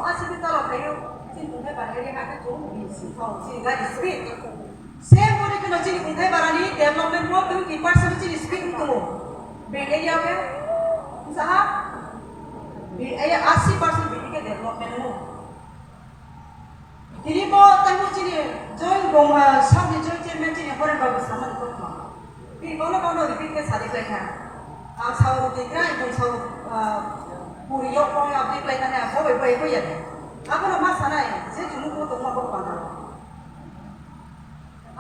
asli kalau kayu cini buntai barang ini kan cuma bisi kau cini gak speed same boleh kena cini buntai barang ini development work tu kipas sama cini speed tu beda dia apa usaha ayah 80% beda ke development work jadi mau tahu cini join gong sambil join chairman cini orang bagus sama itu mah ini kalau repeat ke sari mereka sau tiga ibu sau puri yok kau yang update lagi nanya kau baik ya aku nama sana ya saya cuma mau tunggu apa pada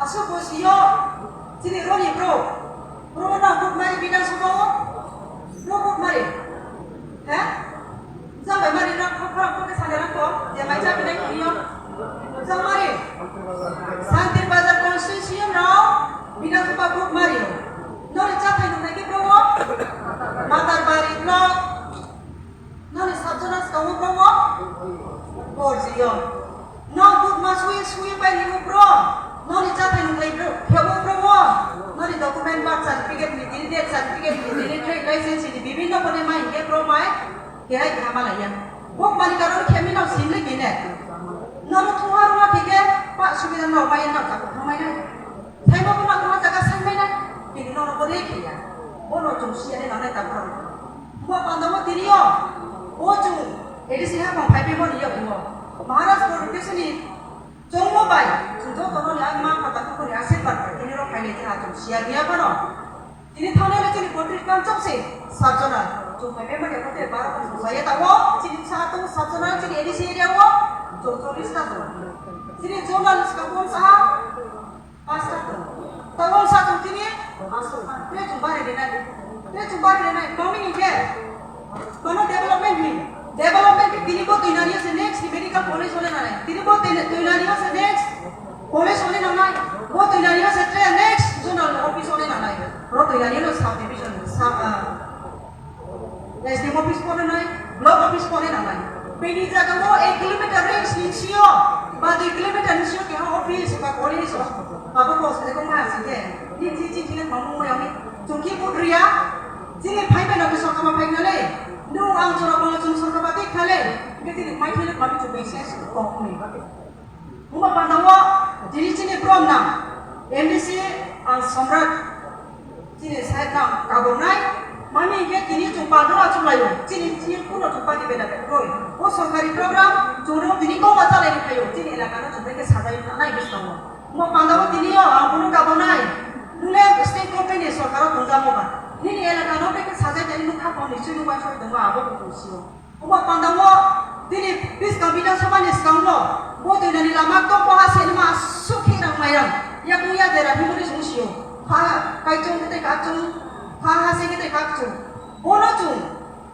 asal kau siok sini Roni bro nak buat mari bidang semua bro buat mari sampai mari nak kau ke sana kau dia macam bidang dia sampai mari Santir Bazar Konstitusi now bidang semua buat mari nol capai lagi bro Matar Bari blog nol sabjonas kamu bro Borzion nol buat masui pai limu bro nol capai lagi bro kamu bro nol dokumen birth certificate ni death certificate ni trade license ni bibinno pone mai ke bro mai ke hai khamala ya bok mali karon khemi nau sin lagi ne nol thuar ma thike pak subida nau mai na ka khamai na thai ma puna kuma jaga sanmai na ini nol pore khiya bono chung siane na ta bro mo pandawo tiriyo o chung edisi ha ma phai pe mo niyo ko Maharashtra rotation ni chongmo bai chungjo tono lag ma kata ko ri ase par ini ro phai ni ha chung sia dia kono ini thane le chini potri kan chok se sabjona chung phai pe ma ke kote 12 saya tahu chini satu sabjona chini edisi area wo 44 ta to chini journalist ka kon sa pasta to tawon sa chung chini te chumbare dena kami ni ke kono development tini ko tuinari se next medical college hole na nai tini ko tuinari se next college hole na nai ko tuinari se next zonal office hole na nai ro tuinari no sub division sub SDM office hole na nai block office hole na nai peni jaga mo 1 kilometer range nisio ba 2 kilometer nisio ke office ba college abo ko se ko ma se ke ni mamu yang ni chungki pudria jini phai pe na so kama phai na le nu ang chora bang chung sor ka bati khale geti ni mai thile kami chu basis ko ni uma pandawo jini chini prom na MDC ang samrat jini side na kabonai mami ge tini chu padra chu layo jini puno chu pati beda roi o sarkari program choro tini ko ma chale ni khayo jini elaka na chu ke sajai na nai bistawo uma pandawo tini yo ang kabonai nule state company sarkara tungjamu ba ini elaka no ke sajai tani nu kha poni sinu ba choi dong abo ko sio uma pandawo tini bis kabida samane skanglo bo de ni lama to ko hasil ma sukhi na mayam ya kuya dera himuri sio ha kai chung te ka chung ha ha se ke ka chung bono chung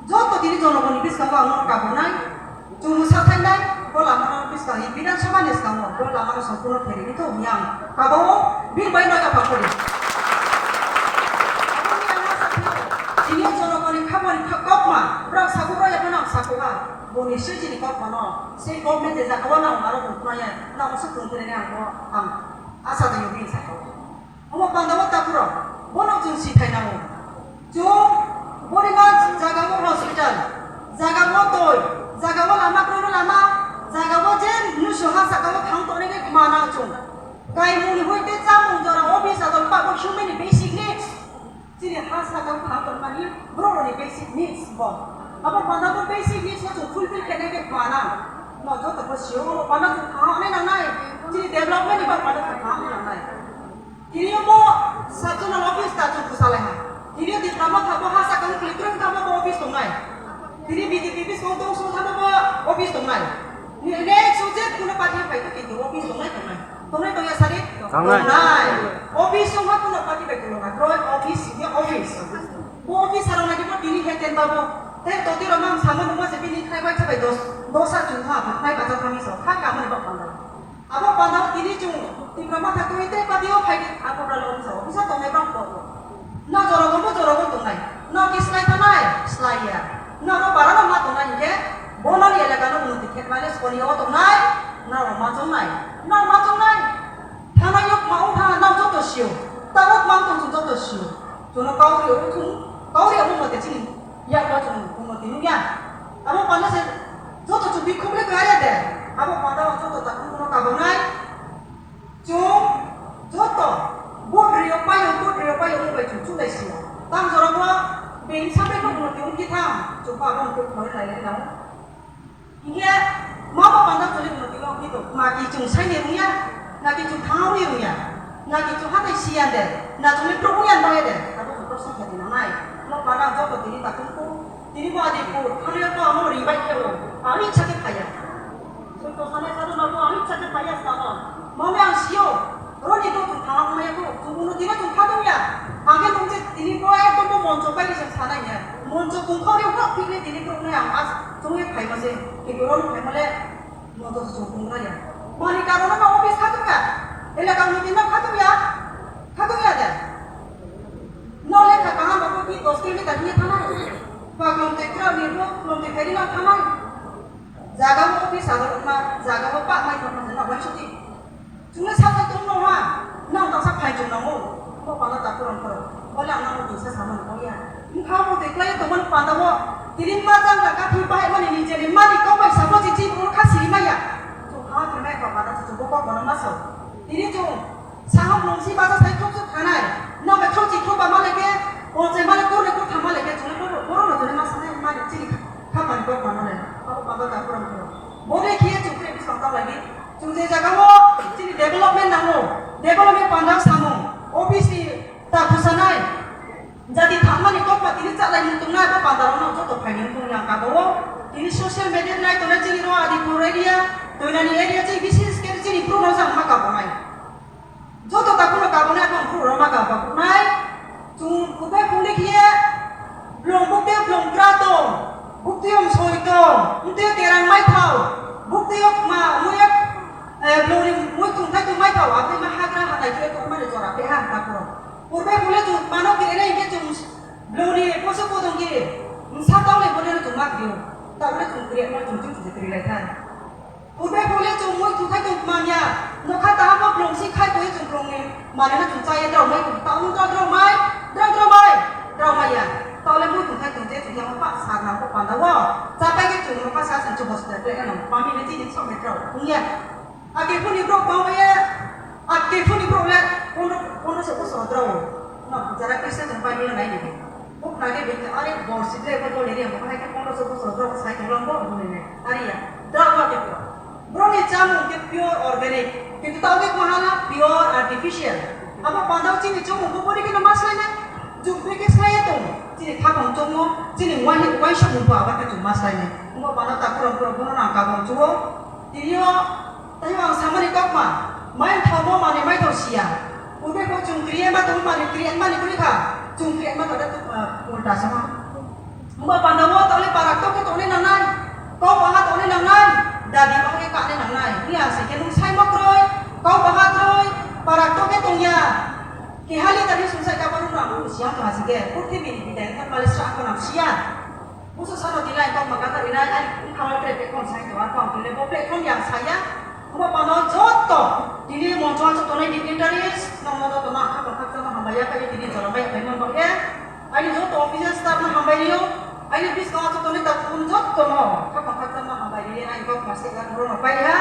joto tini jonoboni bis ka ba ka bonai chung sa thai nai bo lama no bis ka bida samane skanglo bo lama no sampurno pheri to yang ka bo bir bai no ka pakori ini jonoboni khabori kopma rak sakura ya bono sakura boni siji ni kopma no se government ja kawana maro kopma ya na masu kuntere ne am asa da yobi sa ko omo pandawo takuro bono chung si thai namu jo boni ma jaga mo hospital jaga mo toy jaga mo lama pro lama jaga mo jen nu soha saka mo khang to ne ke mana chung kai mu ni hoite chamu jora office adol pa ko human basic needs Jadi hasa kamu hamil mani, bro ni basic needs bo. Apa pada pun basic needs itu fulfill kena ke mana? Mau jauh terus siapa? Pada tu kah ni nang nai. Jadi development ni pada tu kah ni nang nai. Kini mo satu nang office tak cukup salah. Kini di kamar kamu hasa kamu kelihatan kamu ke office tu nai. Kini BDPP sontong kamu ke office tu nai. Ni next subject kuna pati apa itu kita office tu nai tu nai. Tu nai tu ya sari. Nai. Office tu nai kuna pati apa itu nai. Roy office ya office. Office sarang lagi pun diri heten babu. Tapi tadi orang sama rumah sebini khai baca baik dosa cuma khai baca kami so. Khai kamu ni bapak pandang. Apa pandang ini cuma di kamar tak tu itu pati oh khai apa berlalu so. Bisa tu nai bang kau. Na jorogon tu nai. Na kislai tu nai slai ya. Na ro barang nama tu nai je. Bono ni elak anu menurut tiket malas koni awak tu nai. Na ro macam nai. Na macam nai. Thana yok mau thana nau jauh tu siu. Tawak mang tu jauh tu siu. Cuma kau dia mau mati sini. Ya kau cuma mau tidur ya. Kamu panas ya. Jauh tu cukup kumle kau abo pada joto tak kuno kabonai chung joto bodrio payo mo bai chu lai sia tam jora mo being sampai ko mo tiung kita coba bang ko khoi lai lai India mau pada tulis mo tiung gitu magi chung sai ne ruya nagi chung thau ni ruya nagi chung hatai sian de na chung pro yan ba de abo ko so khati na nai mo pada joto tini tak kuno tini mo adi ko khale ko amo ri bai ko ami chake phaya to sane sadu na ko ami chake phaya sa mo me ang sio roni to tum thang me ko tum no tini tum phadong ya age tum je tini ko ek to moncho pai se sana ya moncho tum khori ko pile tini ko ne ang as tum ye phai ma se ke ron phai male moncho so tum na ya mani karona ma office khadong ya ele ka mi tin na khadong ya de no le ka kaha ba ko ki 10 kilometer ni thana ba klom te kra ni ro klom te khari na thana jaga mo office agar ma jaga mo pa mai thana na ba chuti chúng nó sao cái chúng nó hoa nó tao sắp phải chúng nó mua bao nó tập tuần rồi bao lần nó tụi sẽ làm nó vậy nhưng không một cái tụi mình phản đâu thì đi mà rằng là các thứ bài mà đi chơi đi mà đi có bài sao mà chỉ muốn khác gì mà vậy chúng họ thì mấy cái bạn chúng có bọn nó mất rồi thì đi chúng sáng hôm lúc xí ba giờ thấy thuốc thuốc thế này nó phải thuốc chỉ thuốc bà mà lấy cái còn chơi mà lấy cô thằng mà lấy cái chúng nó cô nó tụi nó sáng nay mà đi chỉ không phải có bọn nó này bao nó tập tuần rồi bố đây kia chúng phải biết sáng tạo lại đi chúng tôi jaga mo jadi development namo development pandang samo office ta kusanai jadi thamma ni kok patini chalai mutung na ba pandang no joto phaining tung yang ka bo ini social media nai to na chini ro adi pur area to na ni area chini bisis ke chini pro no sang ma ka bo nai joto ta kuno ka bo na ba pro ro ma ka ba nai chung ku ba puli kia blong buk de blong krato buk tiom soi to unte terang mai thau buk tiok ma muyak belum muy tungkai tungkai tahu apa yang mahakra hatai kira kau mana jora pehan takuro. Purbe boleh tu mano kira ini tu belum ni poso potong kira. Satu tahun boleh tu mak dia. Tak boleh tu kira mana tu tu kira lagi. Purbe boleh tu muy tungkai tungkanya. Nak kata apa belum sih kai tu itu belum ni. Mana tu saya dah mai tahu dah mai ya. Tahu le muy tungkai tu yang apa sarana apa pandawa. Sampai ke tu apa saya sentuh hospital kan. Kami nanti ni sampai tahu. Punya Ake pun ibro bawa ya, ake pun ibro le, kono se koso drawo, na jara kisa tempat ni lain ni. Buk nage bete are bor sidle betul ni dia, bukan ke kono se koso drawo saya tolong bo ni. Ari ya, drawo ake bro. Bro ni jamu ke pure organic, kita tahu ke mana pure artificial. Apa pandau cini jamu, bukan ni nama saya ni, jumpa ke saya tu. Cini thakong jamu, cini wai shamu apa ke cuma saya ni. Bukan pandau tak kurang nak kabung jamu, dia tapi orang sama ni kau mah, main thamo mana main thau sia. Udah kau cungkrian mah tu mana krian mana kau ni kah? Cungkrian mah tu ada tu ulta sama. Mbak pandawa tak boleh parak tu kita boleh nangai. Kau pahat boleh nangai. Dari pakai kak ni nangai. Ni asal kita saya mak roy. Kau pahat roy. Parak tu kita ya. Kehali tadi susah kapan orang usia tu masih ke. Putih bini bidang kan Malaysia aku nak sia. Khusus kalau tidak kau makata ini kalau platform saya tu apa? Kalau platform yang saya Apa pada joto, dini mau jual joto ni di Pinterest, nama joto nak apa sama hambaya kali dini jual banyak payment pakai. Ayo joto office staff nak hambaya, ayo bis kalau joto ni tak pun joto mau, apa sama hambaya ni ayo kau pasti kan turun apa ya?